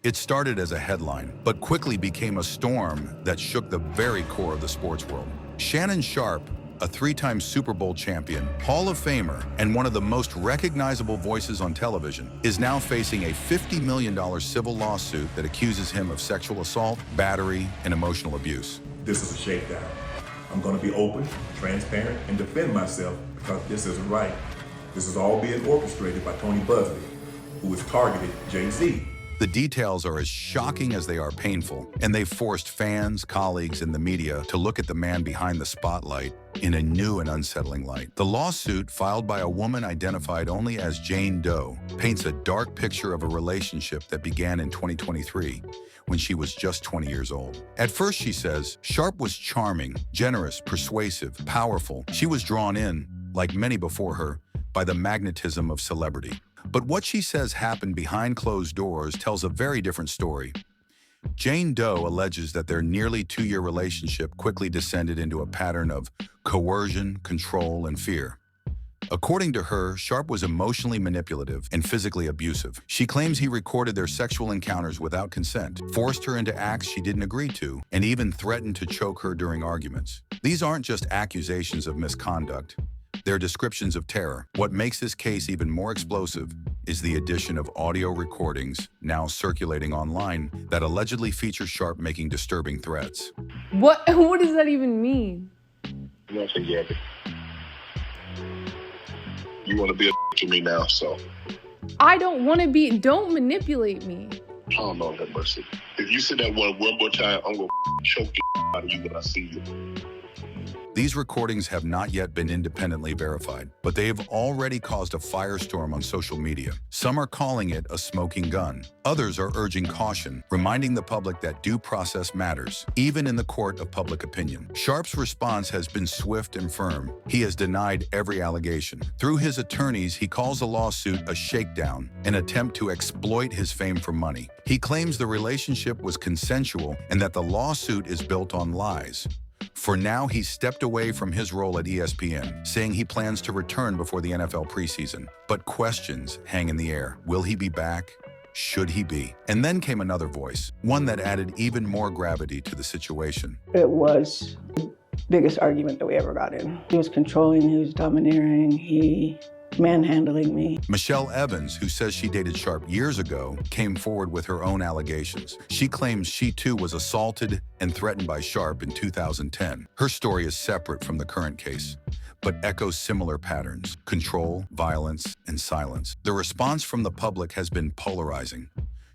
It started as a headline, but quickly became a storm that shook the very core of the sports world. Shannon Sharpe, a three-time Super Bowl champion, Hall of Famer, and one of the most recognizable voices on television, is now facing a $50 million civil lawsuit that accuses him of sexual assault, battery, and emotional abuse. This is a shakedown. I'm going to be open, transparent, and defend myself because this isn't right. This is all being orchestrated by Tony Buzzley, who has targeted Jay-Z. The details are as shocking as they are painful, and they've forced fans, colleagues, and the media to look at the man behind the spotlight in a new and unsettling light. The lawsuit, filed by a woman identified only as Jane Doe, paints a dark picture of a relationship that began in 2023, when she was just 20 years old. At first, she says, Sharpe was charming, generous, persuasive, powerful. She was drawn in, like many before her, by the magnetism of celebrity. But what she says happened behind closed doors tells a very different story. Jane Doe alleges that their nearly two-year relationship quickly descended into a pattern of coercion, control, and fear. According to her, Sharpe was emotionally manipulative and physically abusive. She claims he recorded their sexual encounters without consent, forced her into acts she didn't agree to, and even threatened to choke her during arguments. These aren't just accusations of misconduct. They're descriptions of terror. What makes this case even more explosive is the addition of audio recordings now circulating online that allegedly feature Sharpe making disturbing threats. What does that even mean? Nothing yet. You want to be a to me now, so. I don't want to be, don't manipulate me. Oh, Lord have mercy. If you say that one more time, I'm going to choke the out of you when I see you. These recordings have not yet been independently verified, but they have already caused a firestorm on social media. Some are calling it a smoking gun. Others are urging caution, reminding the public that due process matters, even in the court of public opinion. Sharpe's response has been swift and firm. He has denied every allegation. Through his attorneys, he calls the lawsuit a shakedown, an attempt to exploit his fame for money. He claims the relationship was consensual and that the lawsuit is built on lies. For now, he's stepped away from his role at ESPN, saying he plans to return before the NFL preseason. But questions hang in the air. Will he be back? Should he be? And then came another voice, one that added even more gravity to the situation. It was the biggest argument that we ever got in. He was controlling, he was domineering, he manhandling me. Michelle Evans, who says she dated Sharpe years ago, came forward with her own allegations. She claims she too was assaulted and threatened by Sharpe in 2010. Her story is separate from the current case, but echoes similar patterns: control, violence, and silence. The response from the public has been polarizing.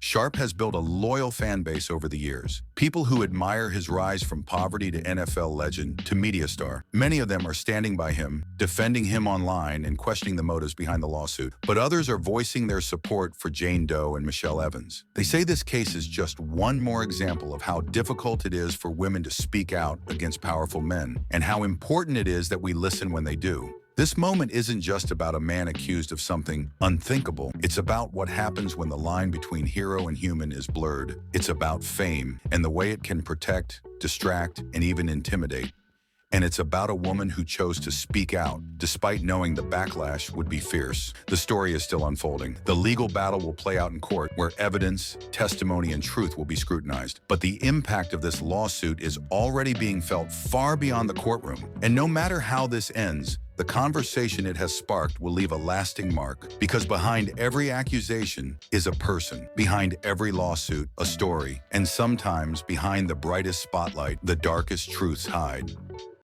Sharpe has built a loyal fan base over the years, people who admire his rise from poverty to NFL legend to media star. Many of them are standing by him, defending him online, and questioning the motives behind the lawsuit. But others are voicing their support for Jane Doe and Michelle Evans. They say this case is just one more example of how difficult it is for women to speak out against powerful men, and how important it is that we listen when they do. This moment isn't just about a man accused of something unthinkable. It's about what happens when the line between hero and human is blurred. It's about fame and the way it can protect, distract, and even intimidate. And it's about a woman who chose to speak out, despite knowing the backlash would be fierce. The story is still unfolding. The legal battle will play out in court, where evidence, testimony, and truth will be scrutinized. But the impact of this lawsuit is already being felt far beyond the courtroom. And no matter how this ends, the conversation it has sparked will leave a lasting mark, because behind every accusation is a person. Behind every lawsuit, a story. And sometimes behind the brightest spotlight, the darkest truths hide.